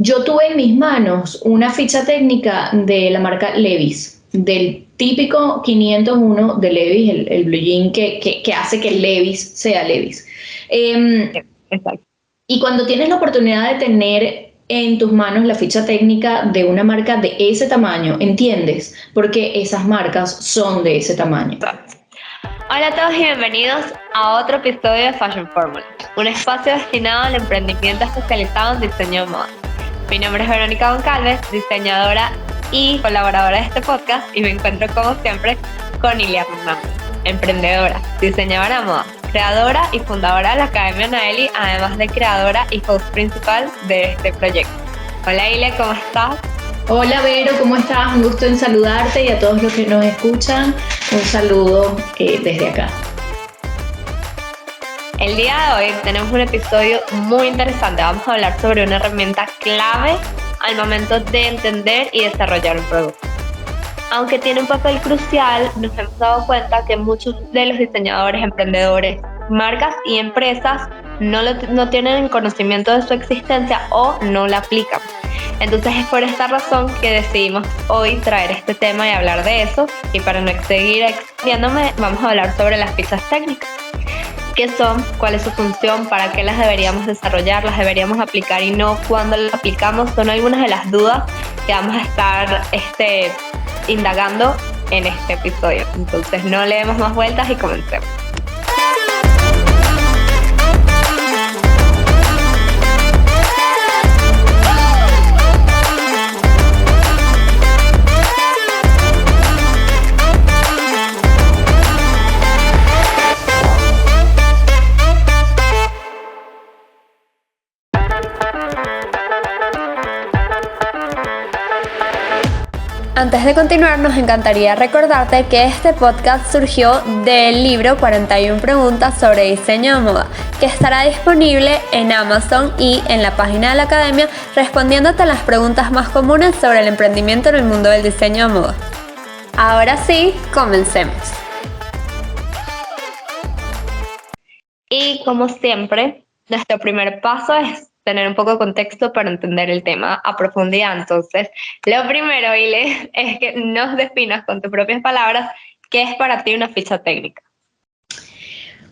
Yo tuve en mis manos una ficha técnica de la marca Levi's, del típico 501 de Levi's, el blue jean que hace que Levi's sea Levi's. Eh, Exacto. y cuando tienes la oportunidad de tener en tus manos la ficha técnica de una marca de ese tamaño, entiendes por qué esas marcas son de ese tamaño. Hola a todos y bienvenidos a otro episodio de Fashion Formula, un espacio destinado al emprendimiento especializado en diseño de moda. Mi nombre es Verónica Goncalves, diseñadora y colaboradora de este podcast, y me encuentro como siempre con Ilia Hernández, emprendedora, diseñadora de moda, creadora y fundadora de la Academia Naeli, además de creadora y host principal de este proyecto. Hola Ilia, ¿cómo estás? Hola Vero, ¿cómo estás? Un gusto en saludarte, y a todos los que nos escuchan, un saludo desde acá. El día de hoy tenemos un episodio muy interesante. Vamos a hablar sobre una herramienta clave al momento de entender y desarrollar un producto. Aunque tiene un papel crucial, nos hemos dado cuenta que muchos de los diseñadores, emprendedores, marcas y empresas no tienen conocimiento de su existencia o no la aplican. Entonces es por esta razón que decidimos hoy traer este tema y hablar de eso. Y para no seguir extendiéndome, vamos a hablar sobre las fichas técnicas. ¿Qué son? ¿Cuál es su función? ¿Para qué las deberíamos desarrollar? ¿Las deberíamos aplicar y no? ¿Cuándo las aplicamos? Son algunas de las dudas que vamos a estar indagando en este episodio. Entonces no le demos más vueltas y comencemos. Antes de continuar, nos encantaría recordarte que este podcast surgió del libro 41 preguntas sobre diseño de moda, que estará disponible en Amazon y en la página de la Academia, respondiéndote a las preguntas más comunes sobre el emprendimiento en el mundo del diseño de moda. Ahora sí, comencemos. Y como siempre, nuestro primer paso es tener un poco de contexto para entender el tema a profundidad. Entonces, lo primero, Ile, es que nos definas con tus propias palabras qué es para ti una ficha técnica.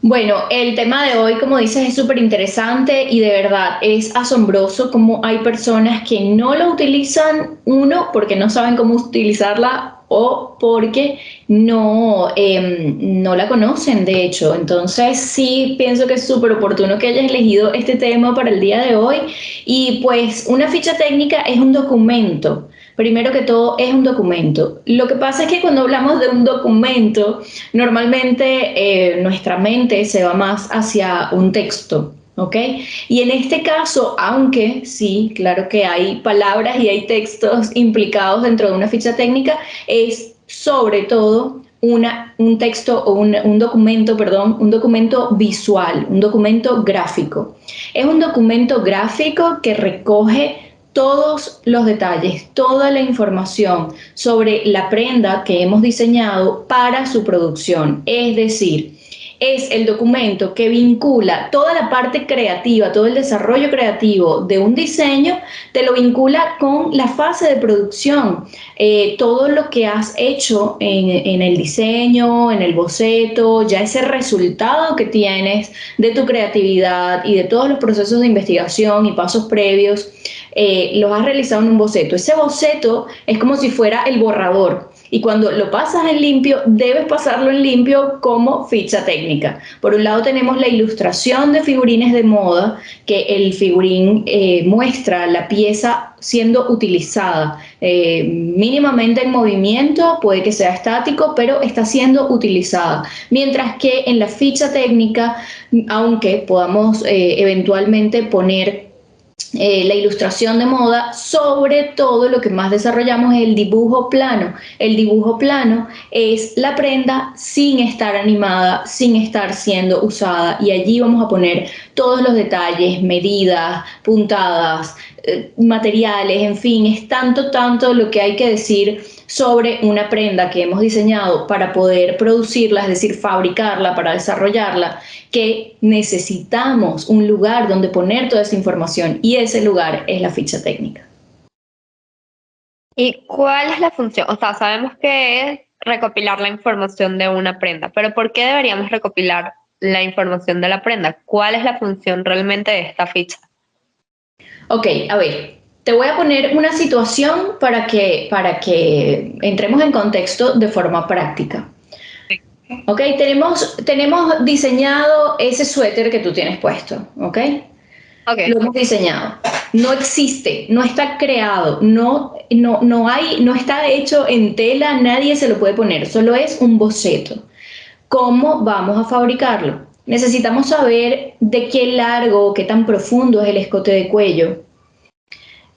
Bueno, el tema de hoy, como dices, es súper interesante y de verdad es asombroso cómo hay personas que no lo utilizan, uno, porque no saben cómo utilizarla o porque no la conocen, de hecho. Entonces sí pienso que es súper oportuno que hayas elegido este tema para el día de hoy. Y pues una ficha técnica es un documento. Primero que todo, es un documento. Lo que pasa es que cuando hablamos de un documento, normalmente nuestra mente se va más hacia un texto, ¿ok? Y en este caso, aunque sí, claro que hay palabras y hay textos implicados dentro de una ficha técnica, es sobre todo un texto o un documento, perdón, un documento visual, un documento gráfico. Es un documento gráfico que recoge todos los detalles, toda la información sobre la prenda que hemos diseñado para su producción. Es decir, es el documento que vincula toda la parte creativa, todo el desarrollo creativo de un diseño, te lo vincula con la fase de producción. Todo lo que has hecho en el diseño, en el boceto, ya ese resultado que tienes de tu creatividad y de todos los procesos de investigación y pasos previos, los has realizado en un boceto. Ese boceto es como si fuera el borrador. Y cuando lo pasas en limpio, debes pasarlo en limpio como ficha técnica. Por un lado tenemos la ilustración de figurines de moda, que el figurín muestra la pieza siendo utilizada, mínimamente en movimiento, puede que sea estático, pero está siendo utilizada. Mientras que en la ficha técnica, aunque podamos eventualmente poner la ilustración de moda, sobre todo lo que más desarrollamos es el dibujo plano. El dibujo plano es la prenda sin estar animada, sin estar siendo usada, y allí vamos a poner todos los detalles, medidas, puntadas, materiales, en fin, es tanto lo que hay que decir sobre una prenda que hemos diseñado para poder producirla, es decir, fabricarla, para desarrollarla, que necesitamos un lugar donde poner toda esa información. Y ese lugar es la ficha técnica. ¿Y cuál es la función? O sea, sabemos que es recopilar la información de una prenda, pero ¿por qué deberíamos recopilar la información de la prenda? ¿Cuál es la función realmente de esta ficha? Ok, a ver, te voy a poner una situación para que entremos en contexto de forma práctica. Ok, tenemos diseñado ese suéter que tú tienes puesto, ok. Ok. Lo hemos diseñado. No existe, no está creado, no está hecho en tela, nadie se lo puede poner, solo es un boceto. ¿Cómo vamos a fabricarlo? Necesitamos saber de qué largo, qué tan profundo es el escote de cuello.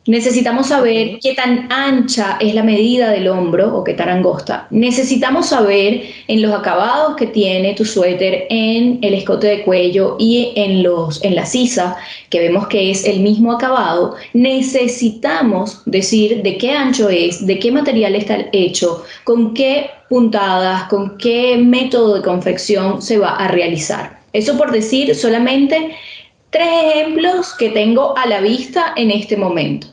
Necesitamos saber Ok. qué tan ancha es la medida del hombro o qué tan angosta. Necesitamos saber en los acabados que tiene tu suéter en el escote de cuello y en la sisa, que vemos que es el mismo acabado. Necesitamos decir de qué ancho es, de qué material está hecho, con qué puntadas, con qué método de confección se va a realizar. Eso por decir solamente 3 ejemplos que tengo a la vista en este momento.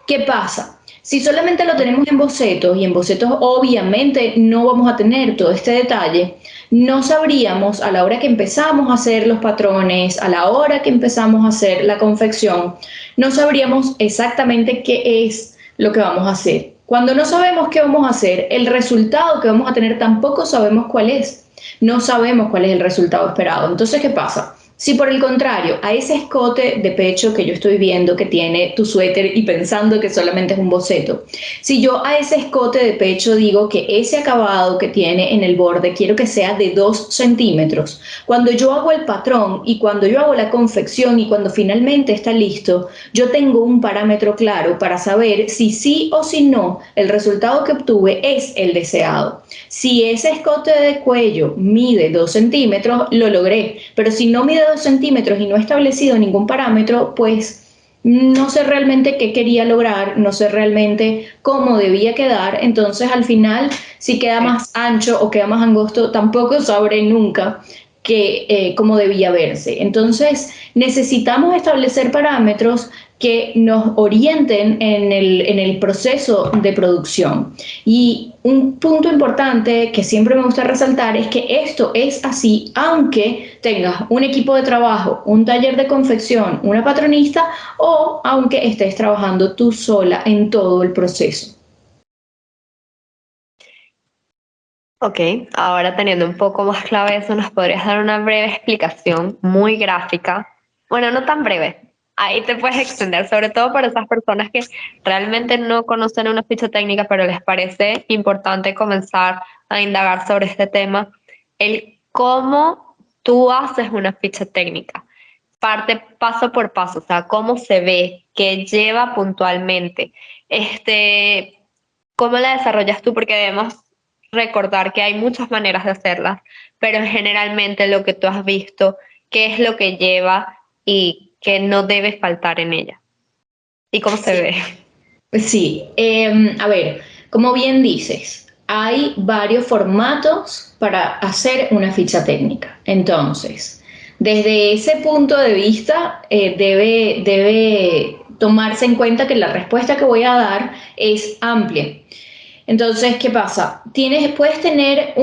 ¿Qué pasa? Si solamente lo tenemos en bocetos, y en bocetos obviamente no vamos a tener todo este detalle, no sabríamos a la hora que empezamos a hacer los patrones, a la hora que empezamos a hacer la confección, no sabríamos exactamente qué es lo que vamos a hacer. Cuando no sabemos qué vamos a hacer, el resultado que vamos a tener tampoco sabemos cuál es. No sabemos cuál es el resultado esperado. Entonces, ¿qué pasa? Si por el contrario, a ese escote de pecho que yo estoy viendo que tiene tu suéter y pensando que solamente es un boceto, si yo a ese escote de pecho digo que ese acabado que tiene en el borde quiero que sea de 2 centímetros, cuando yo hago el patrón y cuando yo hago la confección y cuando finalmente está listo, yo tengo un parámetro claro para saber si sí o si no el resultado que obtuve es el deseado. Si ese escote de cuello mide 2 centímetros, lo logré, pero si no mide 2 centímetros y no he establecido ningún parámetro, pues no sé realmente qué quería lograr, no sé realmente cómo debía quedar, entonces al final si queda más ancho o queda más angosto, tampoco sabré nunca cómo debía verse. Entonces necesitamos establecer parámetros que nos orienten en el proceso de producción. Y un punto importante que siempre me gusta resaltar es que esto es así aunque tengas un equipo de trabajo, un taller de confección, una patronista o aunque estés trabajando tú sola en todo el proceso. Ok, ahora teniendo un poco más clave eso, ¿nos podrías dar una breve explicación muy gráfica? Bueno, no tan breve. Ahí te puedes extender, sobre todo para esas personas que realmente no conocen una ficha técnica, pero les parece importante comenzar a indagar sobre este tema. El cómo tú haces una ficha técnica. Parte paso por paso, o sea, cómo se ve, qué lleva puntualmente. ¿Cómo la desarrollas tú? Porque debemos recordar que hay muchas maneras de hacerlas, pero generalmente lo que tú has visto, qué es lo que lleva y qué no debe faltar en ella. ¿Y cómo se Sí, ve? sí. A ver, como bien dices, hay varios formatos para hacer una ficha técnica. Entonces, desde ese punto de vista, debe tomarse en cuenta que la respuesta que voy a dar es amplia. Entonces, ¿qué pasa? Puedes tener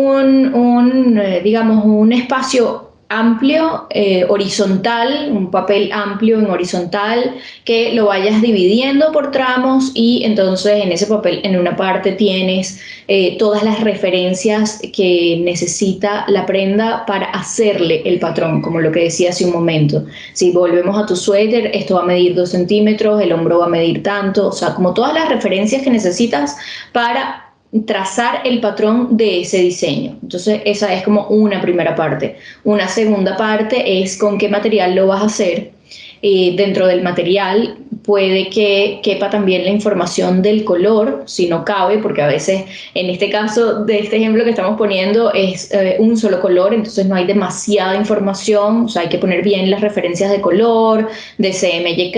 digamos, un espacio amplio, horizontal, un papel amplio en horizontal, que lo vayas dividiendo por tramos y entonces en ese papel, en una parte tienes todas las referencias que necesita la prenda para hacerle el patrón, como lo que decía hace un momento. Si volvemos a tu suéter, esto va a medir 2 centímetros, el hombro va a medir tanto, o sea, como todas las referencias que necesitas para trazar el patrón de ese diseño. Entonces esa es como una primera parte. Una segunda parte es con qué material lo vas a hacer. Dentro del material puede que quepa también la información del color, si no cabe, porque a veces en este caso de este ejemplo que estamos poniendo es un solo color, entonces no hay demasiada información, o sea, hay que poner bien las referencias de color, de CMYK,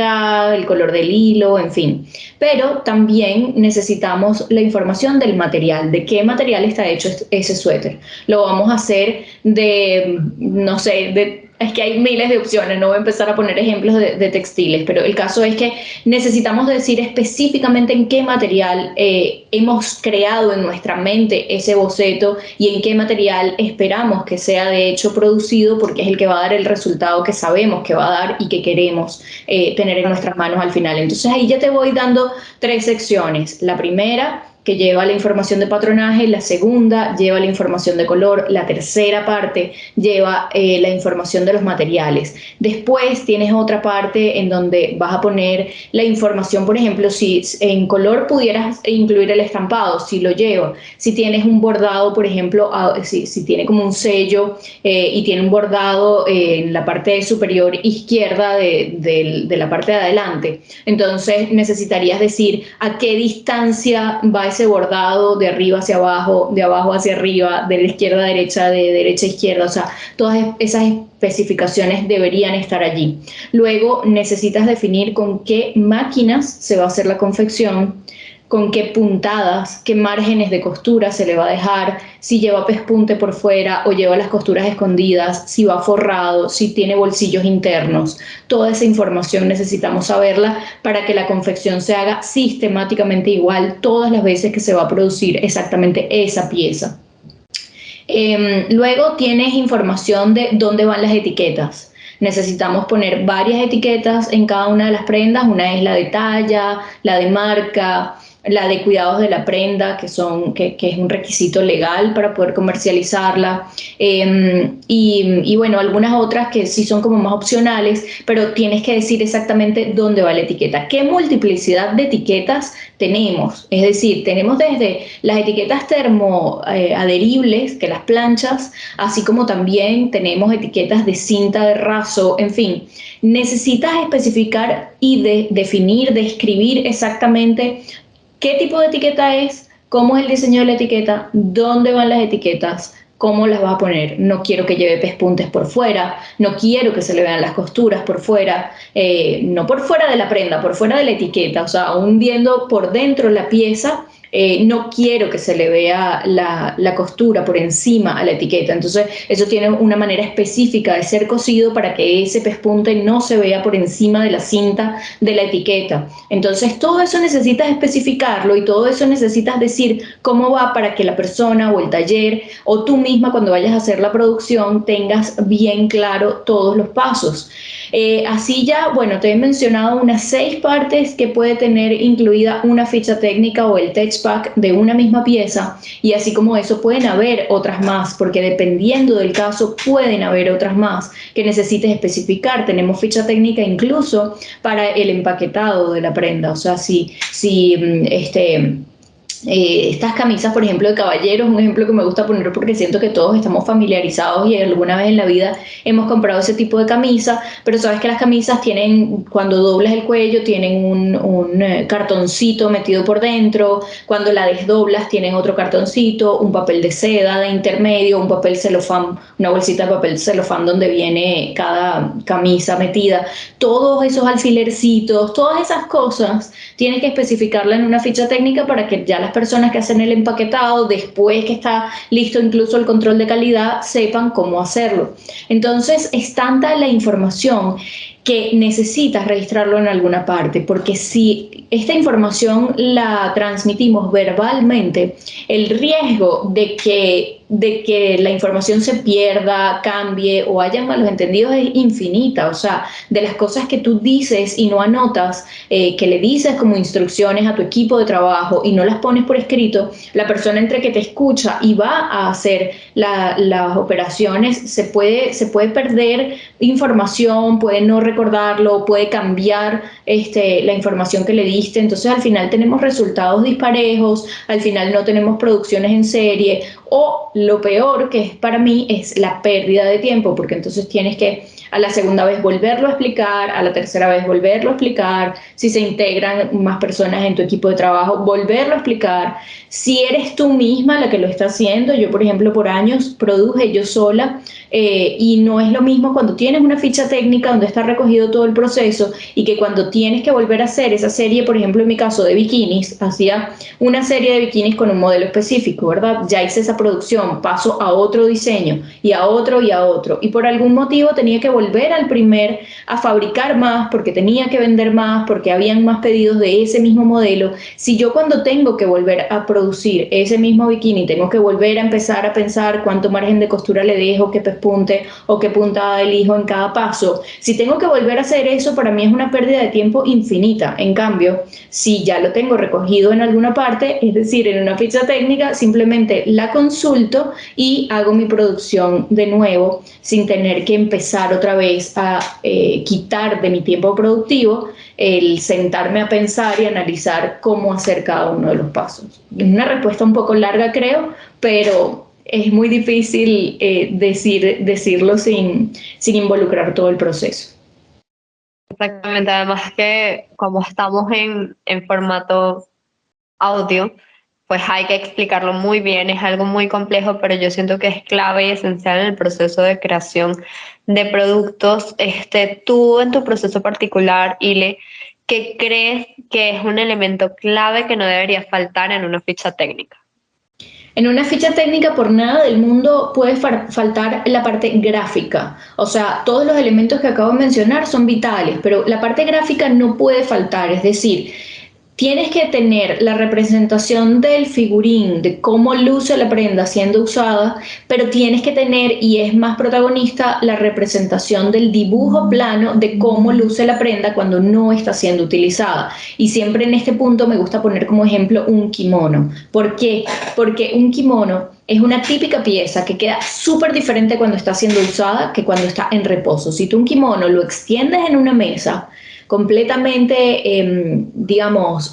el color del hilo, en fin. Pero también necesitamos la información del material, de qué material está hecho ese suéter. Lo vamos a hacer de, no sé, de Es que hay miles de opciones, no voy a empezar a poner ejemplos de textiles, pero el caso es que necesitamos decir específicamente en qué material hemos creado en nuestra mente ese boceto y en qué material esperamos que sea de hecho producido, porque es el que va a dar el resultado que sabemos que va a dar y que queremos tener en nuestras manos al final. Entonces ahí ya te voy dando 3 secciones. La primera, que lleva la información de patronaje, la segunda lleva la información de color, la tercera parte lleva la información de los materiales. Después tienes otra parte en donde vas a poner la información, por ejemplo, si en color pudieras incluir el estampado, si lo lleva, si tienes un bordado, por ejemplo, si tiene como un sello y tiene un bordado en la parte superior izquierda de la parte de adelante, entonces necesitarías decir a qué distancia va ese bordado, de arriba hacia abajo, de abajo hacia arriba, de la izquierda a derecha, de derecha a izquierda, o sea, todas esas especificaciones deberían estar allí. Luego necesitas definir con qué máquinas se va a hacer la confección, con qué puntadas, qué márgenes de costura se le va a dejar, si lleva pespunte por fuera o lleva las costuras escondidas, si va forrado, si tiene bolsillos internos. Toda esa información necesitamos saberla para que la confección se haga sistemáticamente igual todas las veces que se va a producir exactamente esa pieza. Luego tienes información de dónde van las etiquetas. Necesitamos poner varias etiquetas en cada una de las prendas. Una es la de talla, la de marca, la de cuidados de la prenda, que es un requisito legal para poder comercializarla, y bueno, algunas otras que sí son como más opcionales, pero tienes que decir exactamente dónde va la etiqueta. ¿Qué multiplicidad de etiquetas tenemos? Es decir, tenemos desde las etiquetas termoadheribles, que las planchas, así como también tenemos etiquetas de cinta de raso, en fin. Necesitas especificar y definir, describir exactamente qué tipo de etiqueta es, cómo es el diseño de la etiqueta, dónde van las etiquetas, cómo las vas a poner. No quiero que lleve pespuntes por fuera, no quiero que se le vean las costuras por fuera, no por fuera de la prenda, por fuera de la etiqueta, o sea, aún viendo por dentro la pieza, no quiero que se le vea la costura por encima a la etiqueta. Entonces eso tiene una manera específica de ser cosido para que ese pespunte no se vea por encima de la cinta de la etiqueta. Entonces todo eso necesitas especificarlo y todo eso necesitas decir cómo va para que la persona o el taller o tú misma cuando vayas a hacer la producción tengas bien claro todos los pasos. Así ya, bueno, te he mencionado unas 6 partes que puede tener incluida una ficha técnica o el text pack de una misma pieza, y así como eso pueden haber otras más, porque dependiendo del caso pueden haber otras más que necesites especificar. Tenemos ficha técnica incluso para el empaquetado de la prenda, o sea, si estas camisas, por ejemplo, de caballeros, un ejemplo que me gusta poner porque siento que todos estamos familiarizados y alguna vez en la vida hemos comprado ese tipo de camisa, pero sabes que las camisas tienen, cuando doblas el cuello, tienen un cartoncito metido por dentro, cuando la desdoblas tienen otro cartoncito, un papel de seda de intermedio, un papel celofán, una bolsita de papel celofán donde viene cada camisa metida. Todos esos alfilercitos, todas esas cosas, tienes que especificarla en una ficha técnica para que ya las personas que hacen el empaquetado, después que está listo incluso el control de calidad, sepan cómo hacerlo. Entonces es tanta la información que necesitas registrarlo en alguna parte, porque si esta información la transmitimos verbalmente, el riesgo de que la información se pierda, cambie o haya malos entendidos es infinita. O sea, de las cosas que tú dices y no anotas, que le dices como instrucciones a tu equipo de trabajo y no las pones por escrito, la persona entre que te escucha y va a hacer las operaciones se puede perder información, puede no recordarlo, puede cambiar la información que le diste. Entonces al final tenemos resultados disparejos, al final no tenemos producciones en serie, o lo peor, que es para mí, es la pérdida de tiempo, porque entonces tienes que a la segunda vez volverlo a explicar, a la tercera vez volverlo a explicar, si se integran más personas en tu equipo de trabajo, volverlo a explicar. Si eres tú misma la que lo está haciendo, yo por ejemplo por años produje yo sola, y no es lo mismo cuando tienes una ficha técnica donde está recogido todo el proceso y que cuando tienes que volver a hacer esa serie, por ejemplo en mi caso de bikinis, hacía una serie de bikinis con un modelo específico, ¿verdad? Ya hice esa esa producción, paso a otro diseño y a otro y a otro. Y por algún motivo tenía que volver al primer a fabricar más porque tenía que vender más, porque habían más pedidos de ese mismo modelo. Si yo cuando tengo que volver a producir ese mismo bikini, tengo que volver a empezar a pensar cuánto margen de costura le dejo, qué pespunte o qué puntada elijo en cada paso. Si tengo que volver a hacer eso, para mí es una pérdida de tiempo infinita. En cambio, si ya lo tengo recogido en alguna parte, es decir, en una ficha técnica, simplemente la consulto y hago mi producción de nuevo sin tener que empezar otra vez a quitar de mi tiempo productivo el sentarme a pensar y analizar cómo hacer cada uno de los pasos. Es una respuesta un poco larga, creo, pero es muy difícil decirlo sin involucrar todo el proceso. Exactamente, además que como estamos en formato audio, pues hay que explicarlo muy bien, es algo muy complejo, pero yo siento que es clave y esencial en el proceso de creación de productos. Tú en tu proceso particular, Ile, ¿qué crees que es un elemento clave que no debería faltar en una ficha técnica? En una ficha técnica por nada del mundo puede faltar la parte gráfica. O sea, todos los elementos que acabo de mencionar son vitales, pero la parte gráfica no puede faltar. Es decir, tienes que tener la representación del figurín, de cómo luce la prenda siendo usada, pero tienes que tener, y es más protagonista, la representación del dibujo plano de cómo luce la prenda cuando no está siendo utilizada. Y siempre en este punto me gusta poner como ejemplo un kimono. ¿Por qué? Porque un kimono es una típica pieza que queda súper diferente cuando está siendo usada que cuando está en reposo. Si tú un kimono lo extiendes en una mesa, completamente, digamos,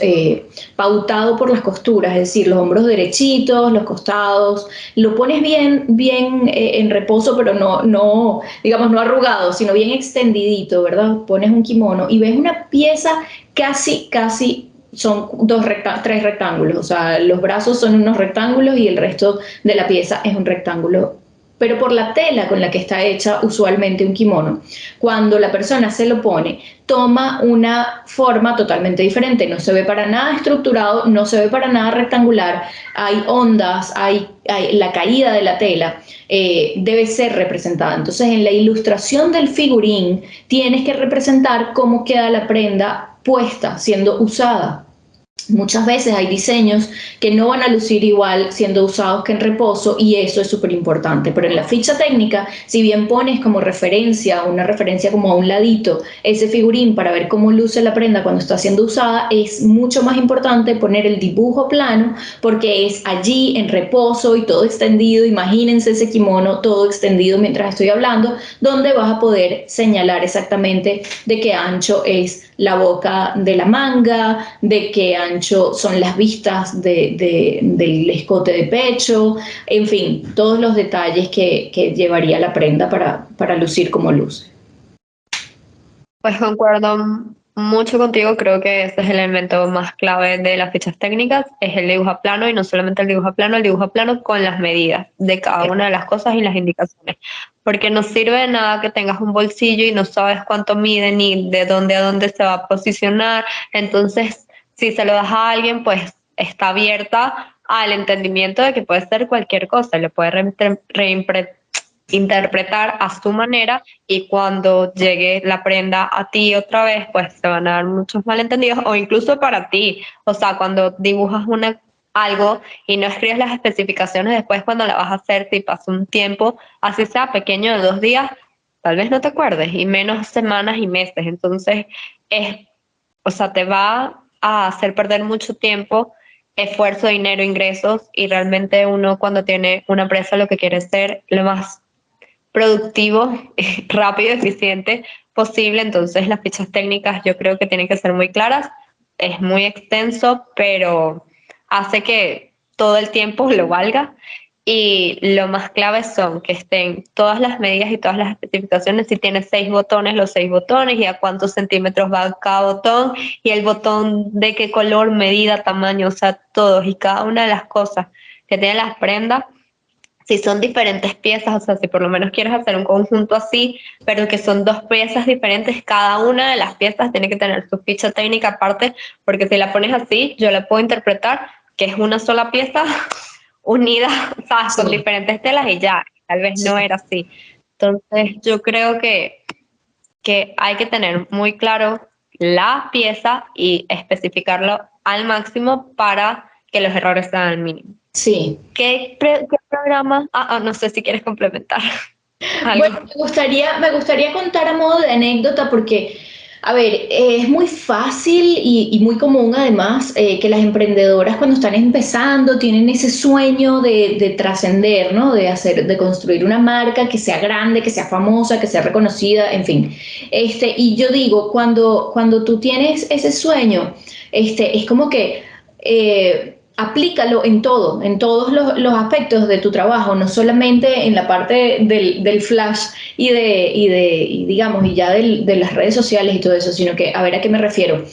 pautado por las costuras, es decir, los hombros derechitos, los costados, lo pones bien en reposo, pero no, digamos, no arrugado, sino bien extendidito, ¿verdad? Pones un kimono y ves una pieza casi son tres rectángulos, o sea, los brazos son unos rectángulos y el resto de la pieza es un rectángulo, pero por la tela con la que está hecha usualmente un kimono. Cuando la persona se lo pone, toma una forma totalmente diferente, no se ve para nada estructurado, no se ve para nada rectangular, hay ondas, hay la caída de la tela, debe ser representada. Entonces, en la ilustración del figurín tienes que representar cómo queda la prenda puesta, siendo usada. Muchas veces hay diseños que no van a lucir igual siendo usados que en reposo y eso es súper importante. Pero en la ficha técnica, si bien pones como referencia, una referencia como a un ladito, ese figurín para ver cómo luce la prenda cuando está siendo usada, es mucho más importante poner el dibujo plano porque es allí en reposo y todo extendido. Imagínense ese kimono todo extendido mientras estoy hablando, donde vas a poder señalar exactamente de qué ancho es la boca de la manga, de qué ancho son las vistas del escote de pecho, en fin, todos los detalles que llevaría la prenda para lucir como luce. Pues concuerdo mucho contigo, creo que este es el elemento más clave de las fichas técnicas, es el dibujo a plano y no solamente el dibujo a plano con las medidas de cada una de las cosas y las indicaciones, porque no sirve de nada que tengas un bolsillo y no sabes cuánto mide ni de dónde a dónde se va a posicionar, entonces si se lo das a alguien pues está abierta al entendimiento de que puede ser cualquier cosa, le puede interpretar a su manera y cuando llegue la prenda a ti otra vez, pues se van a dar muchos malentendidos o incluso para ti. O sea, cuando dibujas algo y no escribes las especificaciones después cuando la vas a hacer, si pasa un tiempo, así sea pequeño de 2 días, tal vez no te acuerdes y menos semanas y meses. Entonces, o sea, te va a hacer perder mucho tiempo, esfuerzo, dinero, ingresos y realmente uno cuando tiene una empresa lo que quiere es ser lo más productivo, rápido, eficiente posible. Entonces las fichas técnicas yo creo que tienen que ser muy claras. Es muy extenso, pero hace que todo el tiempo lo valga. Y lo más clave son que estén todas las medidas y todas las especificaciones. Si tienes 6 botones, los 6 botones y a cuántos centímetros va cada botón y el botón de qué color, medida, tamaño, o sea, todos y cada una de las cosas que tienen las prendas si son diferentes piezas, o sea, si por lo menos quieres hacer un conjunto así, pero que son 2 piezas diferentes, cada una de las piezas tiene que tener su ficha técnica aparte, porque si la pones así, yo la puedo interpretar que es una sola pieza unidas, o sea, con Sí, diferentes telas y ya, tal vez no sí. era así. Entonces, yo creo que hay que tener muy claro la pieza y especificarlo al máximo para que los errores sean al mínimo. Sí. ¿Qué programa? No sé si quieres complementar Bueno, algo. me gustaría contar a modo de anécdota porque, a ver, es muy fácil y muy común además que las emprendedoras cuando están empezando tienen ese sueño de trascender, ¿no? De construir una marca que sea grande, que sea famosa, que sea reconocida, en fin. Y yo digo, cuando tú tienes ese sueño, es como que aplícalo en todo, en todos los aspectos de tu trabajo, no solamente en la parte del flash y digamos, y ya de las redes sociales y todo eso, sino que, a ver, ¿a qué me refiero?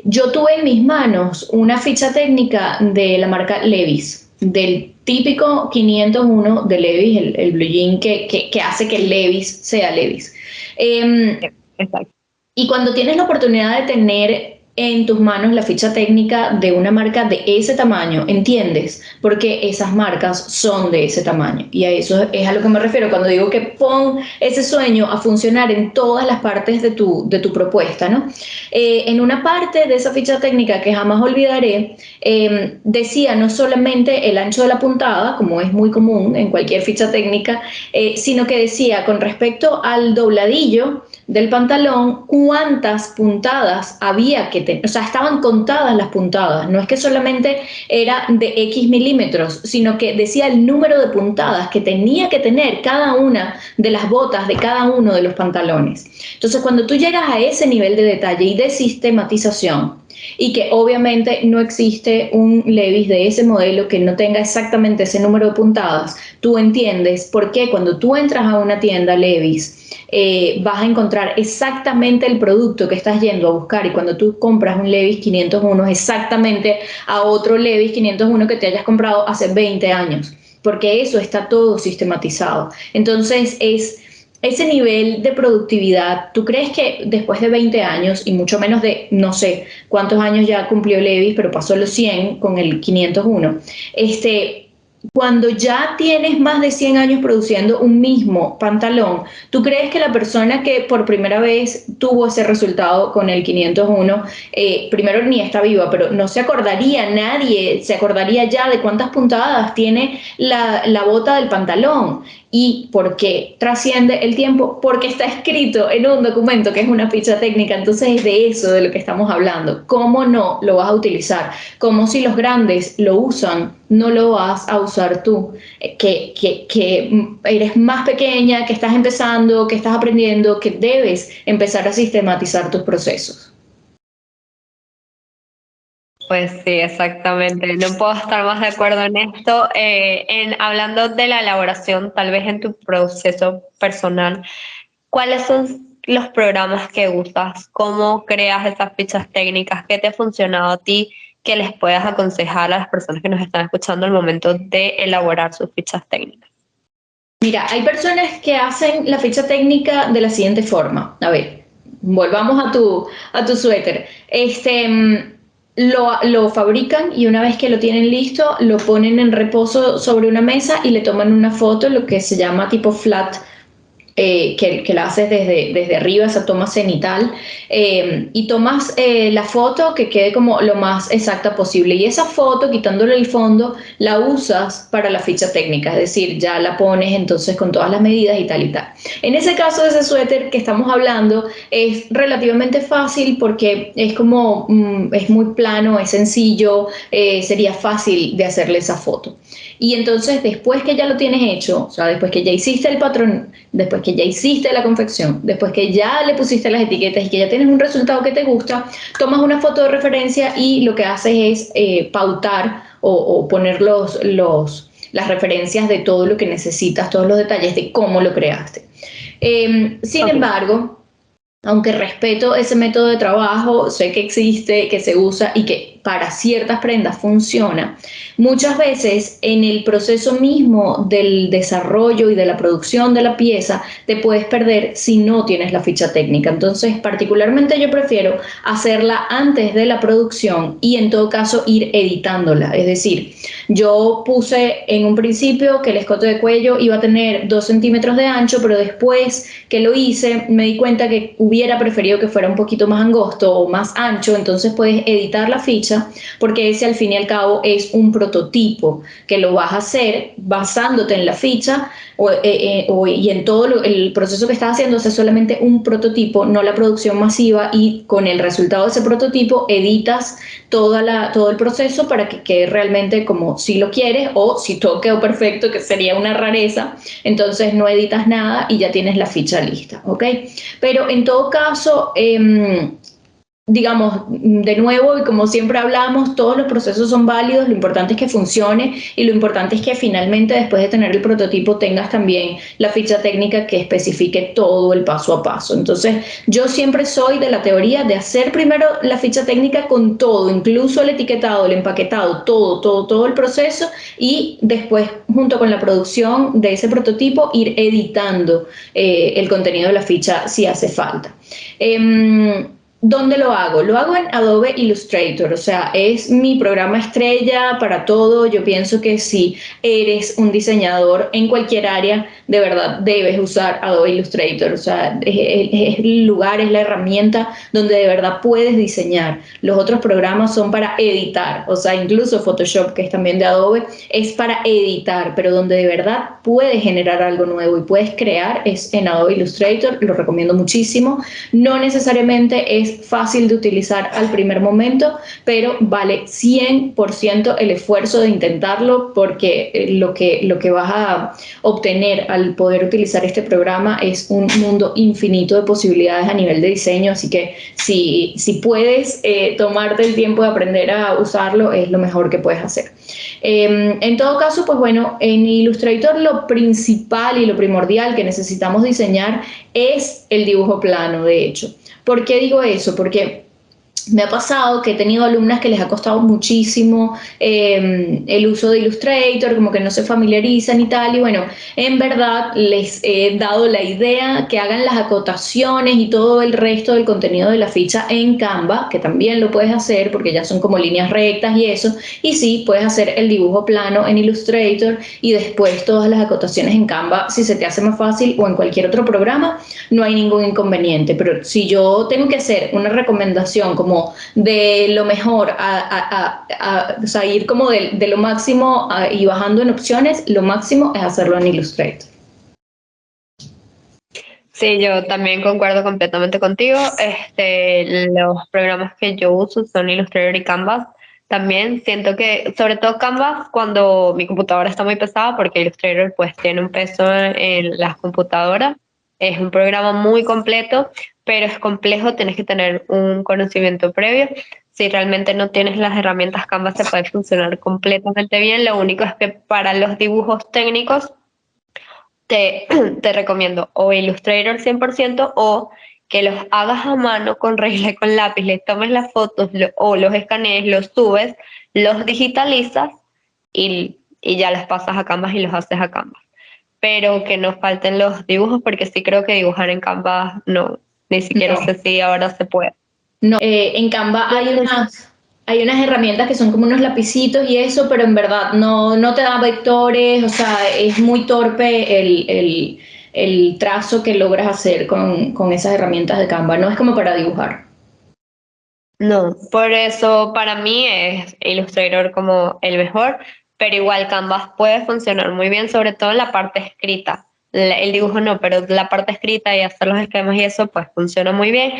Yo tuve en mis manos una ficha técnica de la marca Levi's, del típico 501 de Levi's, el blue jean que hace que Levi's sea Levi's. Exacto. Y cuando tienes la oportunidad de tener en tus manos la ficha técnica de una marca de ese tamaño, entiendes, porque esas marcas son de ese tamaño. Y a eso es a lo que me refiero cuando digo que pon ese sueño a funcionar en todas las partes de tu propuesta, ¿no? En una parte de esa ficha técnica que jamás olvidaré, decía no solamente el ancho de la puntada, como es muy común en cualquier ficha técnica, sino que decía con respecto al dobladillo del pantalón, cuántas puntadas había que tener, o sea, estaban contadas las puntadas, no es que solamente era de X milímetros, sino que decía el número de puntadas que tenía que tener cada una de las botas de cada uno de los pantalones. Entonces, cuando tú llegas a ese nivel de detalle y de sistematización, y que obviamente no existe un Levi's de ese modelo que no tenga exactamente ese número de puntadas, tú entiendes por qué cuando tú entras a una tienda Levi's vas a encontrar exactamente el producto que estás yendo a buscar y cuando tú compras un Levi's 501 exactamente a otro Levi's 501 que te hayas comprado hace 20 años, porque eso está todo sistematizado. Entonces es ese nivel de productividad, ¿tú crees que después de 20 años y mucho menos de, no sé cuántos años ya cumplió Levis, pero pasó los 100 con el 501, cuando ya tienes más de 100 años produciendo un mismo pantalón, ¿tú crees que la persona que por primera vez tuvo ese resultado con el 501, primero ni está viva, pero no se acordaría, nadie se acordaría ya de cuántas puntadas tiene la bota del pantalón? ¿Y por qué trasciende el tiempo? Porque está escrito en un documento que es una ficha técnica. Entonces es de eso de lo que estamos hablando. ¿Cómo no lo vas a utilizar? Como si los grandes lo usan, no lo vas a usar tú. Que eres más pequeña, que estás empezando, que estás aprendiendo, que debes empezar a sistematizar tus procesos. Pues sí, exactamente. No puedo estar más de acuerdo en esto. Hablando de la elaboración, tal vez en tu proceso personal, ¿cuáles son los programas que usas? ¿Cómo creas esas fichas técnicas? ¿Qué te ha funcionado a ti? ¿Que les puedas aconsejar a las personas que nos están escuchando al momento de elaborar sus fichas técnicas? Mira, hay personas que hacen la ficha técnica de la siguiente forma. A ver, volvamos a tu suéter. Lo fabrican y una vez que lo tienen listo, lo ponen en reposo sobre una mesa y le toman una foto, lo que se llama tipo flat que la haces desde arriba, esa toma cenital, y tomas la foto que quede como lo más exacta posible. Y esa foto, quitándole el fondo, la usas para la ficha técnica, es decir, ya la pones entonces con todas las medidas y tal y tal. En ese caso de ese suéter que estamos hablando, es relativamente fácil porque es como, es muy plano, es sencillo, sería fácil de hacerle esa foto. Y entonces después que ya lo tienes hecho, o sea, después que ya hiciste el patrón, después que ya hiciste la confección, después que ya le pusiste las etiquetas y que ya tienes un resultado que te gusta, tomas una foto de referencia y lo que haces es pautar o poner las referencias de todo lo que necesitas, todos los detalles de cómo lo creaste. Sin Ok. embargo, aunque respeto ese método de trabajo, sé que existe, que se usa y que para ciertas prendas funciona, muchas veces en el proceso mismo del desarrollo y de la producción de la pieza te puedes perder si no tienes la ficha técnica. Entonces, particularmente yo prefiero hacerla antes de la producción y en todo caso ir editándola. Es decir, yo puse en un principio que el escote de cuello iba a tener 2 centímetros de ancho, pero después que lo hice me di cuenta que hubiera preferido que fuera un poquito más angosto o más ancho. Entonces puedes editar la ficha, porque ese al fin y al cabo es un prototipo que lo vas a hacer basándote en la ficha y en todo el proceso que estás haciendo. Es solamente un prototipo, no la producción masiva, y con el resultado de ese prototipo editas todo el proceso para que quede realmente como si lo quieres, o si todo quedó perfecto, que sería una rareza, entonces no editas nada y ya tienes la ficha lista, ¿ok? Pero en todo caso, digamos, de nuevo, y como siempre hablamos, todos los procesos son válidos, lo importante es que funcione y lo importante es que finalmente, después de tener el prototipo, tengas también la ficha técnica que especifique todo el paso a paso. Entonces, yo siempre soy de la teoría de hacer primero la ficha técnica con todo, incluso el etiquetado, el empaquetado, todo el proceso, y después, junto con la producción de ese prototipo, ir editando el contenido de la ficha si hace falta. ¿Dónde lo hago? Lo hago en Adobe Illustrator, o sea, es mi programa estrella para todo. Yo pienso que si eres un diseñador en cualquier área, de verdad debes usar Adobe Illustrator, o sea, es el lugar, es la herramienta donde de verdad puedes diseñar. Los otros programas son para editar, o sea, incluso Photoshop, que es también de Adobe, es para editar, pero donde de verdad puedes generar algo nuevo y puedes crear es en Adobe Illustrator. Lo recomiendo muchísimo. No necesariamente es fácil de utilizar al primer momento, pero vale 100% el esfuerzo de intentarlo, porque lo que vas a obtener al poder utilizar este programa es un mundo infinito de posibilidades a nivel de diseño. Así que si puedes tomarte el tiempo de aprender a usarlo, es lo mejor que puedes hacer. En todo caso, pues bueno, en Illustrator lo principal y lo primordial que necesitamos diseñar es el dibujo plano, de hecho. ¿Por qué digo eso? Porque me ha pasado que he tenido alumnas que les ha costado muchísimo el uso de Illustrator, como que no se familiarizan y tal, y bueno, en verdad les he dado la idea que hagan las acotaciones y todo el resto del contenido de la ficha en Canva, que también lo puedes hacer porque ya son como líneas rectas y eso, y sí, puedes hacer el dibujo plano en Illustrator y después todas las acotaciones en Canva si se te hace más fácil, o en cualquier otro programa, no hay ningún inconveniente. Pero si yo tengo que hacer una recomendación como de lo mejor o sea, ir como de lo máximo y bajando en opciones, lo máximo es hacerlo en Illustrator. Sí, yo también concuerdo completamente contigo. Los programas que yo uso son Illustrator y Canvas. También siento que, sobre todo Canvas, cuando mi computadora está muy pesada, porque Illustrator pues tiene un peso en las computadoras. Es un programa muy completo, pero es complejo, tienes que tener un conocimiento previo. Si realmente no tienes las herramientas, Canvas te puede funcionar completamente bien. Lo único es que para los dibujos técnicos te, te recomiendo o Illustrator 100% o que los hagas a mano con regla y con lápiz, le tomes las fotos o los escanees, los subes, los digitalizas y ya las pasas a Canvas y los haces a Canvas. Pero que no falten los dibujos, porque sí creo que dibujar en Canvas no, ni siquiera No. sé si ahora se puede. No, en Canva hay unas herramientas que son como unos lapicitos y eso, pero en verdad no te da vectores, o sea, es muy torpe el trazo que logras hacer con esas herramientas de Canva. No es como para dibujar. No, por eso para mí es Illustrator como el mejor, pero igual Canvas puede funcionar muy bien, sobre todo en la parte escrita. El dibujo no, pero la parte escrita y hacer los esquemas y eso, pues funciona muy bien.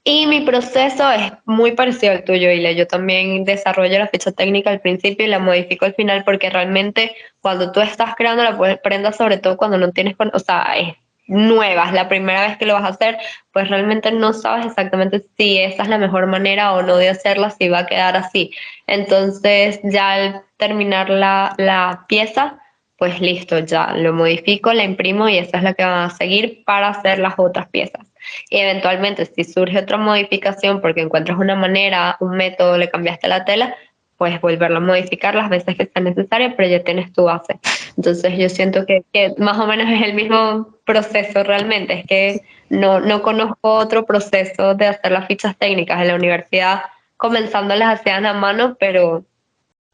Y mi proceso es muy parecido al tuyo, Ile. Yo también desarrollo la ficha técnica al principio y la modifico al final, porque realmente cuando tú estás creando la prenda, sobre todo cuando no tienes, o sea, es nuevas, la primera vez que lo vas a hacer, pues realmente no sabes exactamente si esa es la mejor manera o no de hacerla, si va a quedar así. Entonces ya al terminar la pieza, pues listo, ya lo modifico, la imprimo y esa es la que van a seguir para hacer las otras piezas. Y eventualmente, si surge otra modificación porque encuentras una manera, un método, le cambiaste la tela, puedes volverlo a modificar las veces que sea necesario, pero ya tienes tu base. Entonces yo siento que más o menos es el mismo proceso realmente, es que no conozco otro proceso de hacer las fichas técnicas. En la universidad comenzando las hacían a mano, pero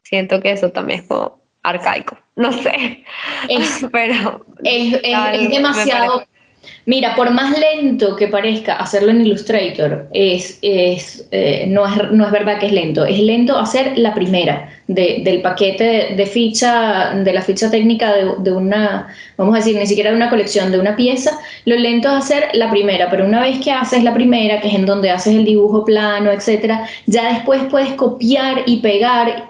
siento que eso también es como arcaico, no sé, Es, pero es me parece. demasiado. Mira, por más lento que parezca hacerlo en Illustrator, no es verdad que es lento hacer la primera del paquete de ficha, de la ficha técnica de una, vamos a decir, ni siquiera de una colección, de una pieza. Lo lento es hacer la primera, pero una vez que haces la primera, que es en donde haces el dibujo plano, etcétera, ya después puedes copiar y pegar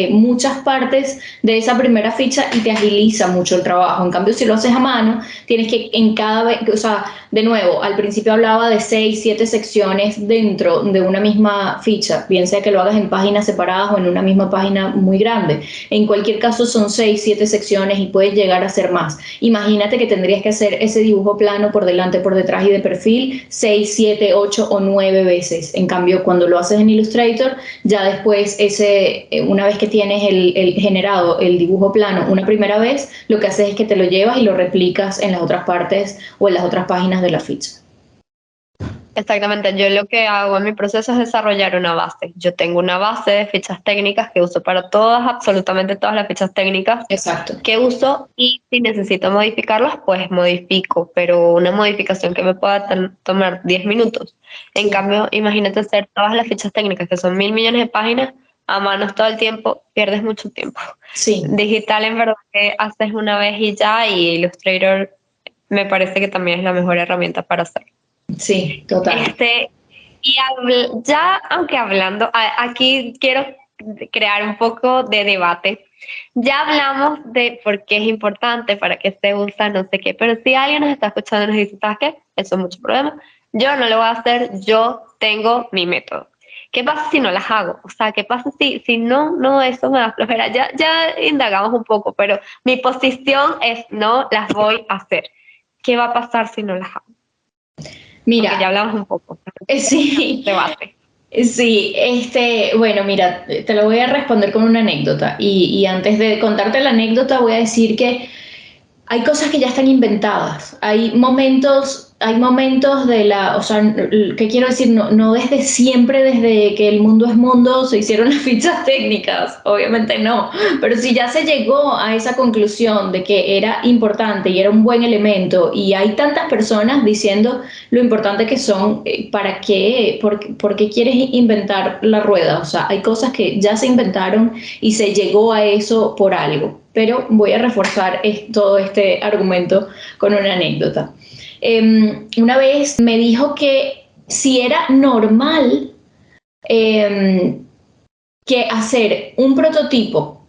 muchas partes de esa primera ficha y te agiliza mucho el trabajo. En cambio, si lo haces a mano, tienes que en cada vez, o sea, de nuevo, al principio hablaba de 6, 7 secciones dentro de una misma ficha, bien sea que lo hagas en páginas separadas o en una misma página muy grande. En cualquier caso son 6, 7 secciones y puedes llegar a ser más. Imagínate que tendrías que hacer ese dibujo plano por delante, por detrás y de perfil 6, 7, 8 o 9 veces. En cambio, cuando lo haces en Illustrator, ya después una vez que tienes el generado el dibujo plano una primera vez, lo que haces es que te lo llevas y lo replicas en las otras partes o en las otras páginas de la ficha. Exactamente, yo lo que hago en mi proceso es desarrollar una base. Yo tengo una base de fichas técnicas que uso para todas, absolutamente todas las fichas técnicas Exacto. que uso, y si necesito modificarlas, pues modifico, pero una modificación que me pueda tomar 10 minutos. En Sí. cambio, imagínate hacer todas las fichas técnicas, que son 1.000 millones de páginas, a manos todo el tiempo, pierdes mucho tiempo. Sí. Digital en verdad que haces una vez y ya, y Illustrator me parece que también es la mejor herramienta para hacerlo. Sí, total. Y ya, aunque hablando, aquí quiero crear un poco de debate. Ya hablamos de por qué es importante, para qué se usa, no sé qué, pero si alguien nos está escuchando y nos dice, ¿sabes qué? Eso es mucho problema. Yo no lo voy a hacer, yo tengo mi método. ¿Qué pasa si no las hago? O sea, ¿qué pasa si no, eso me da flojera? Ya indagamos un poco, pero mi posición es no las voy a hacer. ¿Qué va a pasar si no las hago? Aunque ya Mira, hablamos un poco. sí, Debate. sí, bueno, mira, te lo voy a responder con una anécdota y antes de contarte la anécdota voy a decir que hay cosas que ya están inventadas, hay momentos o sea, ¿qué quiero decir? No desde siempre, desde que el mundo es mundo, se hicieron las fichas técnicas, obviamente no, pero si ya se llegó a esa conclusión de que era importante y era un buen elemento y hay tantas personas diciendo lo importante que son, ¿para qué? ¿Por qué quieres inventar la rueda? O sea, hay cosas que ya se inventaron y se llegó a eso por algo. Pero voy a reforzar todo este argumento con una anécdota. Una vez me dijo que si era normal que hacer un prototipo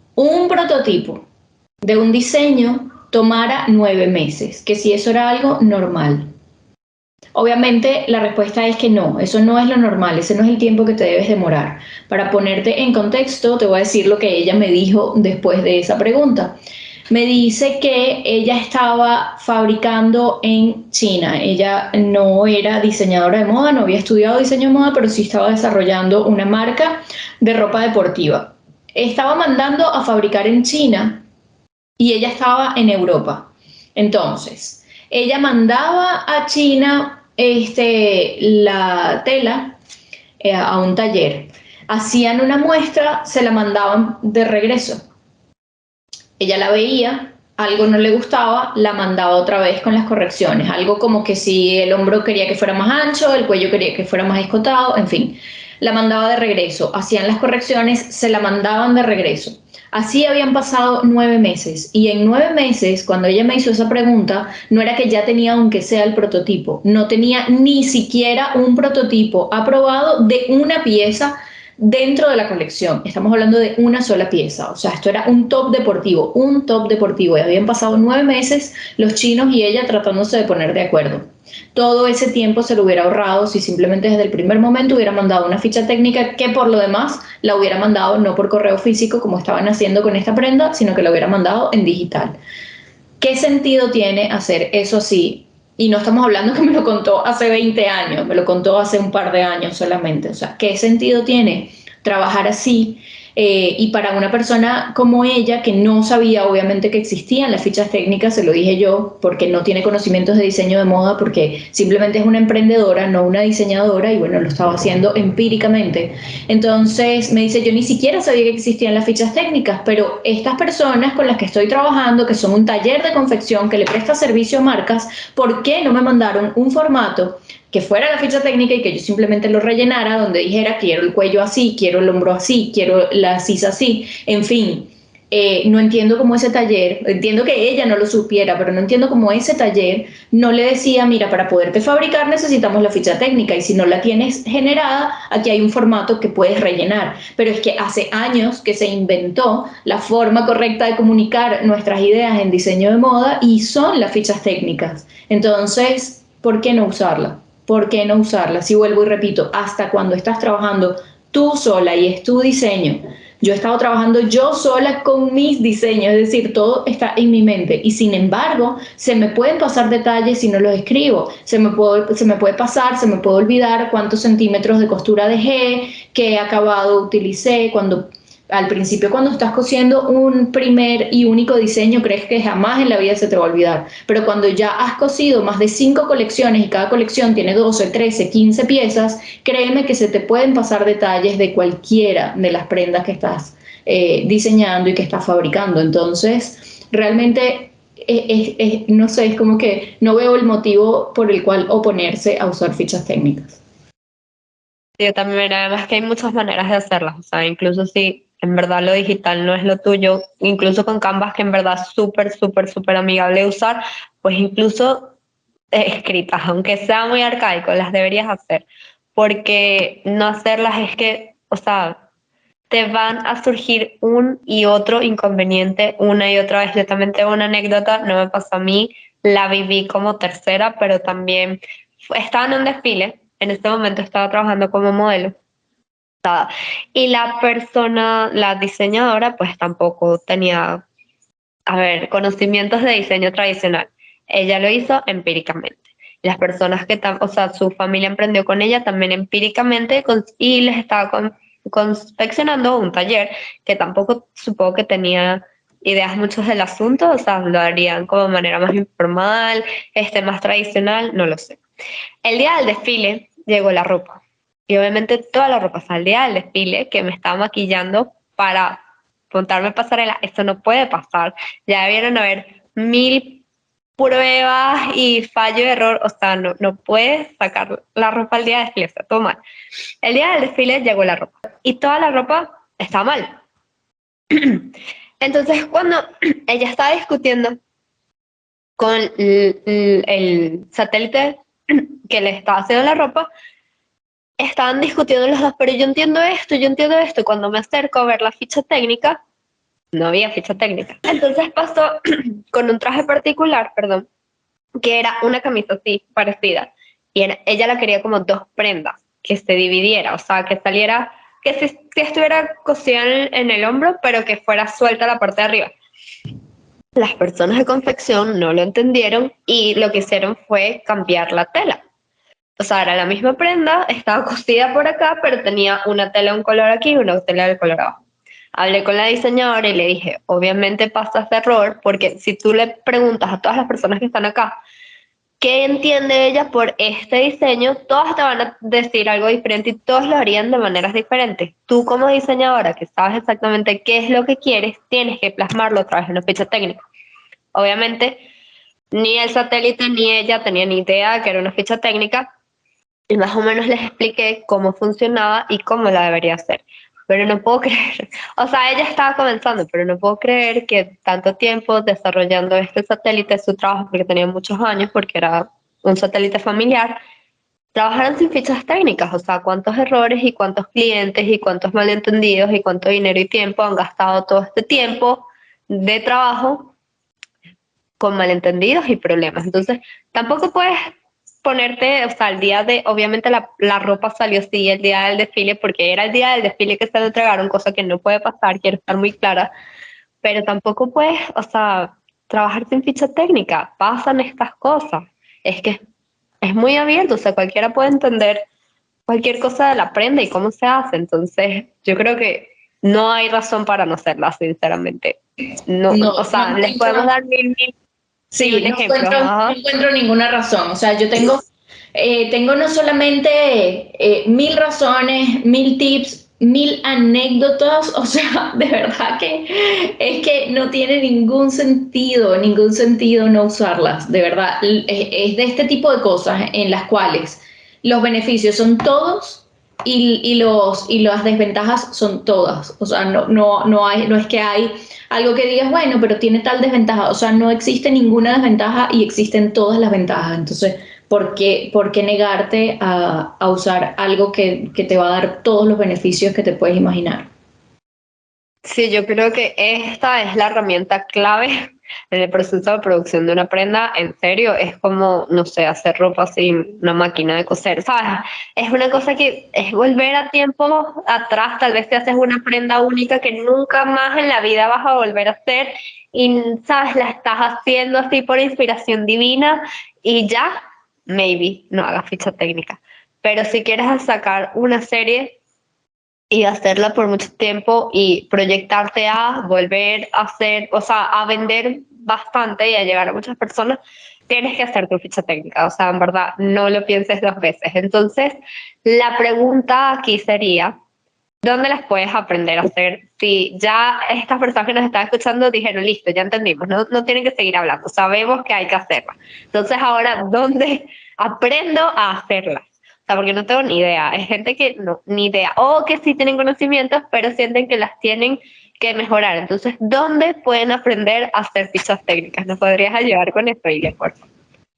de un diseño tomara 9 meses, que si eso era algo normal. Obviamente la respuesta es que no, eso no es lo normal, ese no es el tiempo que te debes demorar. Para ponerte en contexto, te voy a decir lo que ella me dijo después de esa pregunta. Me dice que ella estaba fabricando en China. Ella no era diseñadora de moda, no había estudiado diseño de moda, pero sí estaba desarrollando una marca de ropa deportiva. Estaba mandando a fabricar en China y ella estaba en Europa. Entonces, ella mandaba a China la tela a un taller. Hacían una muestra, se la mandaban de regreso. Ella la veía, algo no le gustaba, la mandaba otra vez con las correcciones. Algo como que si el hombro quería que fuera más ancho, el cuello quería que fuera más escotado, en fin. La mandaba de regreso, hacían las correcciones, se la mandaban de regreso. Así habían pasado 9 meses y en 9 meses, cuando ella me hizo esa pregunta, no era que ya tenía aunque sea el prototipo, no tenía ni siquiera un prototipo aprobado de una pieza dentro de la colección. Estamos hablando de una sola pieza, o sea, esto era un top deportivo y habían pasado 9 meses los chinos y ella tratándose de poner de acuerdo. Todo ese tiempo se lo hubiera ahorrado si simplemente desde el primer momento hubiera mandado una ficha técnica que por lo demás la hubiera mandado no por correo físico como estaban haciendo con esta prenda, sino que la hubiera mandado en digital. ¿Qué sentido tiene hacer eso así? Y no estamos hablando que me lo contó hace 20 años, me lo contó hace un par de años solamente. O sea, ¿qué sentido tiene trabajar así? Y para una persona como ella, que no sabía obviamente que existían las fichas técnicas, se lo dije yo, porque no tiene conocimientos de diseño de moda, porque simplemente es una emprendedora, no una diseñadora, y bueno, lo estaba haciendo empíricamente. Entonces me dice, yo ni siquiera sabía que existían las fichas técnicas, pero estas personas con las que estoy trabajando, que son un taller de confección que le presta servicio a marcas, ¿por qué no me mandaron un formato que fuera la ficha técnica y que yo simplemente lo rellenara donde dijera quiero el cuello así, quiero el hombro así, quiero la sisa así, en fin? No entiendo cómo ese taller, entiendo que ella no lo supiera, pero no entiendo cómo ese taller no le decía, mira, para poderte fabricar necesitamos la ficha técnica y si no la tienes generada, aquí hay un formato que puedes rellenar. Pero es que hace años que se inventó la forma correcta de comunicar nuestras ideas en diseño de moda y son las fichas técnicas. Entonces, ¿por qué no usarla? ¿Por qué no usarla? Si vuelvo y repito, hasta cuando estás trabajando tú sola y es tu diseño. Yo he estado trabajando yo sola con mis diseños, es decir, todo está en mi mente y sin embargo se me pueden pasar detalles si no los escribo, se me puede pasar, se me puede olvidar cuántos centímetros de costura dejé, qué acabado utilicé, cuando al principio cuando estás cosiendo un primer y único diseño crees que jamás en la vida se te va a olvidar, pero cuando ya has cosido más de 5 colecciones y cada colección tiene 12, 13, 15 piezas, créeme que se te pueden pasar detalles de cualquiera de las prendas que estás diseñando y que estás fabricando. Entonces, realmente no sé, es como que no veo el motivo por el cual oponerse a usar fichas técnicas. Sí, yo también, además que hay muchas maneras de hacerlas, o sea, incluso si en verdad lo digital no es lo tuyo, incluso con Canvas que en verdad es súper, súper, súper amigable de usar, pues incluso escritas, aunque sea muy arcaico, las deberías hacer, porque no hacerlas es que, o sea, te van a surgir un y otro inconveniente una y otra vez. Yo también tengo una anécdota, no me pasó a mí, la viví como tercera, pero también estaba en un desfile, en este momento estaba trabajando como modelo y la persona, la diseñadora, pues tampoco tenía, a ver, conocimientos de diseño tradicional. Ella lo hizo empíricamente. Las personas que, o sea, su familia emprendió con ella también empíricamente y les estaba confeccionando un taller que tampoco supongo que tenía ideas muchos del asunto, o sea, lo harían como de manera más informal, más tradicional, no lo sé. El día del desfile llegó la ropa. Y obviamente toda la ropa, o sea, el día del desfile que me estaba maquillando para montarme pasarela, esto no puede pasar. Ya debieron haber mil pruebas y fallo y error, o sea, no puedes sacar la ropa el día del desfile, está todo mal. El día del desfile llegó la ropa y toda la ropa estaba mal. Entonces, cuando ella estaba discutiendo con el satélite que le estaba haciendo la ropa, estaban discutiendo los dos, pero yo entiendo esto, yo entiendo esto. Cuando me acerco a ver la ficha técnica, no había ficha técnica. Entonces pasó con un traje particular, perdón, que era una camisa así, parecida. Y ella la quería como dos prendas, que se dividiera, o sea, que saliera, que si estuviera cosida en el hombro, pero que fuera suelta la parte de arriba. Las personas de confección no lo entendieron y lo que hicieron fue cambiar la tela. O sea, era la misma prenda, estaba cosida por acá, pero tenía una tela de un color aquí y una tela del color abajo. Hablé con la diseñadora y le dije, obviamente pasa este error, porque si tú le preguntas a todas las personas que están acá, ¿qué entiende ella por este diseño? Todas te van a decir algo diferente y todos lo harían de maneras diferentes. Tú como diseñadora, que sabes exactamente qué es lo que quieres, tienes que plasmarlo a través de una ficha técnica. Obviamente, ni el satélite ni ella tenían ni idea de que era una ficha técnica, y más o menos les expliqué cómo funcionaba y cómo la debería hacer. Pero no puedo creer, o sea, ella estaba comenzando, pero no puedo creer que tanto tiempo desarrollando este satélite, su trabajo, porque tenía muchos años, porque era un satélite familiar, trabajaran sin fichas técnicas, o sea, cuántos errores y cuántos clientes y cuántos malentendidos y cuánto dinero y tiempo han gastado todo este tiempo de trabajo con malentendidos y problemas. Entonces, tampoco puedes ponerte, o sea, el día de, obviamente la ropa salió así el día del desfile, porque era el día del desfile que se le entregaron, cosa que no puede pasar, quiero estar muy clara, pero tampoco puedes, o sea, trabajar sin ficha técnica, pasan estas cosas. es que es muy abierto, o sea, cualquiera puede entender cualquier cosa de la prenda y cómo se hace. Entonces, yo creo que no hay razón para no hacerla, sinceramente. No, No, o no sea, les podemos encuentro, dar mil sí, ejemplos. no Ajá. encuentro ninguna razón. O sea, yo tengo no solamente 1000 razones, 1000 tips, 1000 anécdotas, o sea, de verdad que es que no tiene ningún sentido no usarlas, de verdad. Es de este tipo de cosas en las cuales los beneficios son todos y las desventajas son todas. O sea, no es que hay algo que digas, bueno, pero tiene tal desventaja. O sea, no existe ninguna desventaja y existen todas las ventajas. Entonces, por qué negarte a usar algo que te va a dar todos los beneficios que te puedes imaginar? Sí, yo creo que esta es la herramienta clave en el proceso de producción de una prenda. En serio, es como, no sé, hacer ropa sin una máquina de coser, ¿sabes? Es una cosa que es volver a tiempo atrás. Tal vez te haces una prenda única que nunca más en la vida vas a volver a hacer y, ¿sabes? La estás haciendo así por inspiración divina y ya, maybe, no hagas ficha técnica. Pero si quieres sacar una serie y hacerla por mucho tiempo y proyectarte a volver a hacer, o sea, a vender bastante y a llegar a muchas personas, tienes que hacer tu ficha técnica. O sea, en verdad, no lo pienses dos veces. Entonces, la pregunta aquí sería, ¿dónde las puedes aprender a hacer? Si ya estas personas que nos están escuchando dijeron, listo, ya entendimos, no tienen que seguir hablando, sabemos que hay que hacerla. Entonces ahora, ¿dónde aprendo a hacerlas? O sea, porque no tengo ni idea. Hay gente que no, ni idea. O que sí tienen conocimientos, pero sienten que las tienen que mejorar. Entonces, ¿dónde pueden aprender a hacer fichas técnicas? ¿Nos podrías ayudar con esto, Ilia, por favor?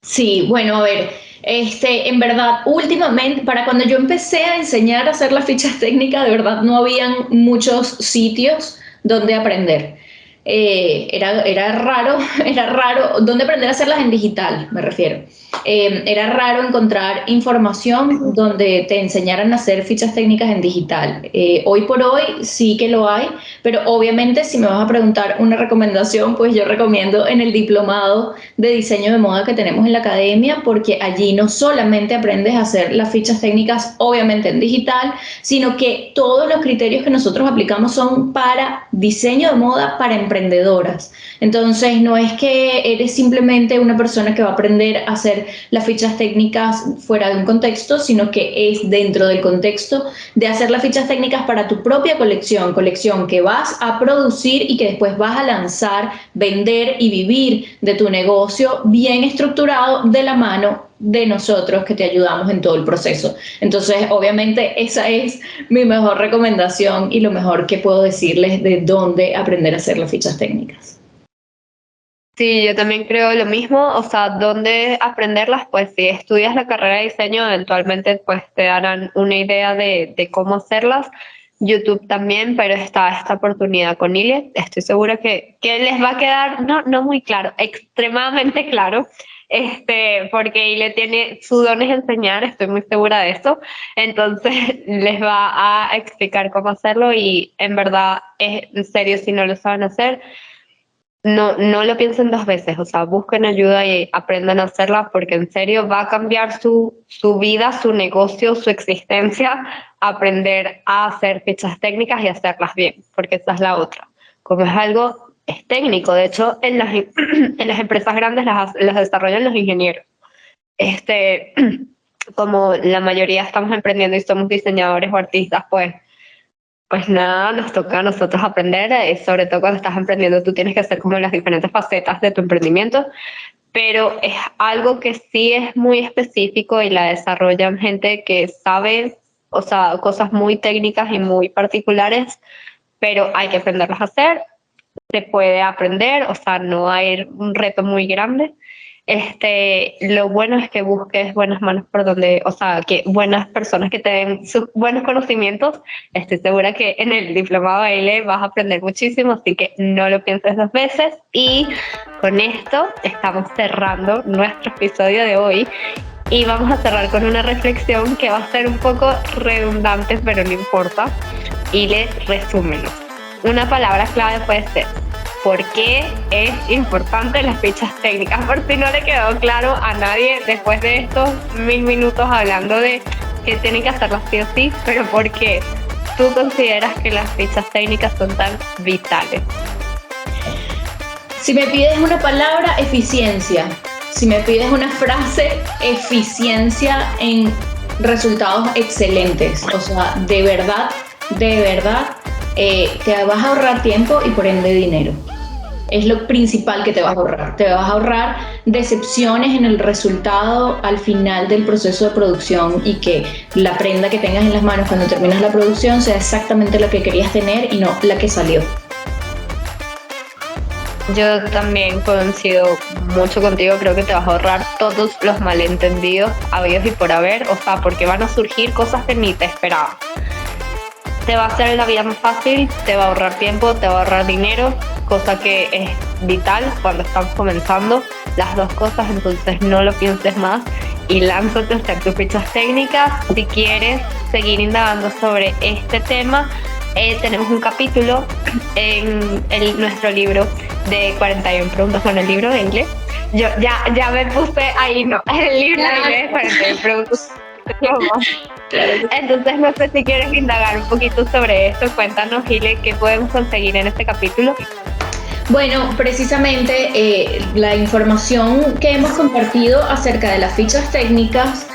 Sí, bueno, a ver, en verdad, últimamente, para cuando yo empecé a enseñar a hacer las fichas técnicas, de verdad no habían muchos sitios donde aprender. Era raro, era raro, donde aprender a hacerlas en digital, me refiero. Era raro encontrar información donde te enseñaran a hacer fichas técnicas en digital. Hoy por hoy sí que lo hay, pero obviamente si me vas a preguntar una recomendación, pues yo recomiendo en el diplomado de diseño de moda que tenemos en la academia, porque allí no solamente aprendes a hacer las fichas técnicas, obviamente en digital, sino que todos los criterios que nosotros aplicamos son para diseño de moda para emprendedoras. Entonces, no es que eres simplemente una persona que va a aprender a hacer las fichas técnicas fuera de un contexto, sino que es dentro del contexto de hacer las fichas técnicas para tu propia colección que vas a producir y que después vas a lanzar, vender y vivir de tu negocio bien estructurado de la mano de nosotros que te ayudamos en todo el proceso. Entonces, obviamente, esa es mi mejor recomendación y lo mejor que puedo decirles de dónde aprender a hacer las fichas técnicas. Sí, yo también creo lo mismo, o sea, ¿dónde aprenderlas? Pues si estudias la carrera de diseño, eventualmente pues te darán una idea de cómo hacerlas. YouTube también, pero está esta oportunidad con Ile. Estoy segura que les va a quedar, no muy claro, extremadamente claro, porque Ile tiene su don es enseñar, estoy muy segura de eso. Entonces les va a explicar cómo hacerlo y en verdad, es en serio, si no lo saben hacer no lo piensen dos veces, o sea, busquen ayuda y aprendan a hacerla porque en serio va a cambiar su vida, su negocio, su existencia, aprender a hacer fichas técnicas y hacerlas bien, porque esa es la otra. Como es algo, es técnico, de hecho, en las empresas grandes las desarrollan los ingenieros. Este, como la mayoría estamos emprendiendo y somos diseñadores o artistas, pues nada, nos toca a nosotros aprender, sobre todo cuando estás emprendiendo, tú tienes que hacer como las diferentes facetas de tu emprendimiento, pero es algo que sí es muy específico y la desarrollan gente que sabe, o sea, cosas muy técnicas y muy particulares, pero hay que aprenderlas a hacer, se puede aprender, o sea, no hay un reto muy grande. Lo bueno es que busques buenas manos por donde, o sea, que buenas personas que te den sus buenos conocimientos. Estoy segura que en el diplomado de ILE vas a aprender muchísimo, así que no lo pienses dos veces. Y con esto estamos cerrando nuestro episodio de hoy y vamos a cerrar con una reflexión que va a ser un poco redundante, pero no importa. ILE, resúmenos. Una palabra clave puede ser por qué es importante las fichas técnicas, por si no le quedó claro a nadie después de estos 1000 minutos hablando de que tienen que hacerlas sí o sí, pero por qué tú consideras que las fichas técnicas son tan vitales. Si me pides una palabra, eficiencia. Si me pides una frase, eficiencia en resultados excelentes. O sea, de verdad, te vas a ahorrar tiempo y por ende dinero. Es lo principal que te vas a ahorrar. Te vas a ahorrar decepciones en el resultado al final del proceso de producción y que la prenda que tengas en las manos cuando terminas la producción sea exactamente la que querías tener y no la que salió. Yo también coincido mucho contigo, creo que te vas a ahorrar todos los malentendidos habidos y por haber, o sea, porque van a surgir cosas que ni te esperabas. Te va a hacer la vida más fácil, te va a ahorrar tiempo, te va a ahorrar dinero, cosa que es vital cuando estamos comenzando las dos cosas, entonces no lo pienses más y lánzate a hacer tus fichas técnicas. Si quieres seguir indagando sobre este tema, tenemos un capítulo en nuestro libro de 41 preguntas, con el libro de inglés. Yo ya me puse ahí, no, el libro de inglés de 41 preguntas. Entonces no sé si quieres indagar un poquito sobre esto. Cuéntanos, Gile, qué podemos conseguir en este capítulo. Bueno, precisamente la información que hemos compartido acerca de las fichas técnicas,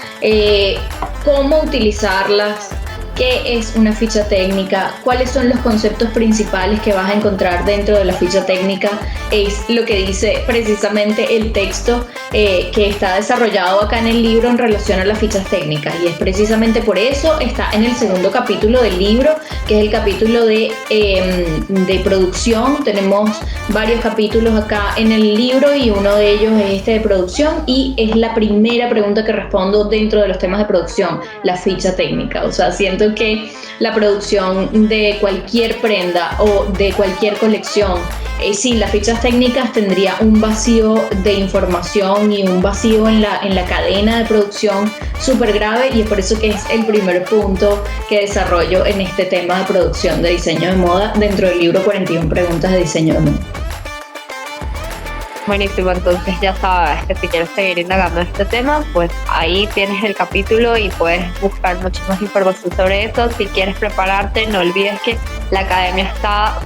cómo utilizarlas, qué es una ficha técnica, cuáles son los conceptos principales que vas a encontrar dentro de la ficha técnica, es lo que dice precisamente el texto que está desarrollado acá en el libro en relación a las fichas técnicas, y es precisamente por eso está en el segundo capítulo del libro, que es el capítulo de producción. Tenemos varios capítulos acá en el libro y uno de ellos es este de producción, y es la primera pregunta que respondo dentro de los temas de producción, la ficha técnica. O sea, siento que la producción de cualquier prenda o de cualquier colección sin las fichas técnicas tendría un vacío de información y un vacío en la cadena de producción súper grave, y es por eso que es el primer punto que desarrollo en este tema de producción de diseño de moda dentro del libro 41 preguntas de diseño de moda. Buenísimo, entonces ya sabes que si quieres seguir indagando en este tema, pues ahí tienes el capítulo y puedes buscar mucha más información sobre eso. Si quieres prepararte, no olvides que la academia está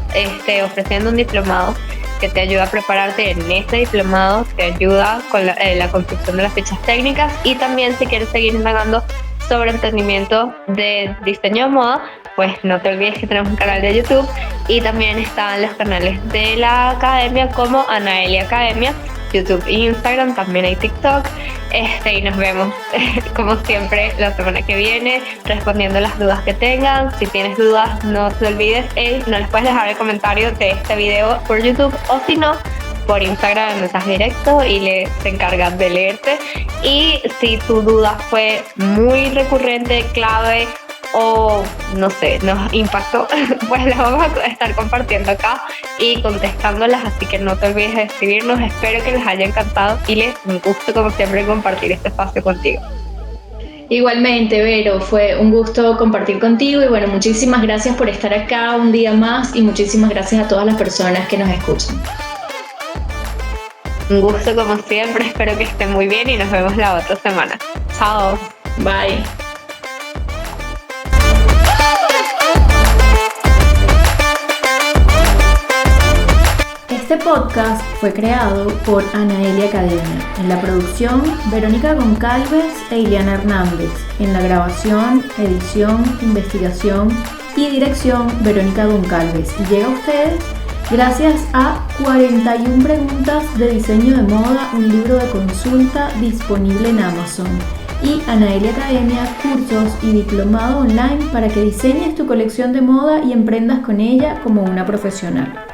ofreciendo un diplomado que te ayuda a prepararte. En este diplomado te ayuda con la construcción de las fichas técnicas, y también si quieres seguir indagando sobre emprendimiento de diseño de moda, pues no te olvides que tenemos un canal de YouTube y también están los canales de la academia como Anaelia Academia, YouTube e Instagram, también hay TikTok, y nos vemos como siempre la semana que viene respondiendo las dudas que tengan. Si tienes dudas, no te olvides, no les puedes dejar el comentario de este video por YouTube, o si no, por Instagram en mensaje directo y se encargan de leerte. Y si tu duda fue muy recurrente, clave o no sé, nos impactó, pues las vamos a estar compartiendo acá y contestándolas, así que no te olvides de escribirnos. Espero que les haya encantado y les gusto como siempre compartir este espacio contigo. Igualmente, Vero, fue un gusto compartir contigo y bueno, muchísimas gracias por estar acá un día más y muchísimas gracias a todas las personas que nos escuchan. Un gusto como siempre, espero que estén muy bien y nos vemos la otra semana. Chao. Bye. Este podcast fue creado por Anaelia Academia. En la producción, Verónica Goncalves e Iliana Hernández. En la grabación, edición, investigación y dirección, Verónica Goncalves. Y llega a ustedes gracias a 41 preguntas de diseño de moda, un libro de consulta disponible en Amazon, y Anaelia Academia, cursos y diplomado online para que diseñes tu colección de moda y emprendas con ella como una profesional.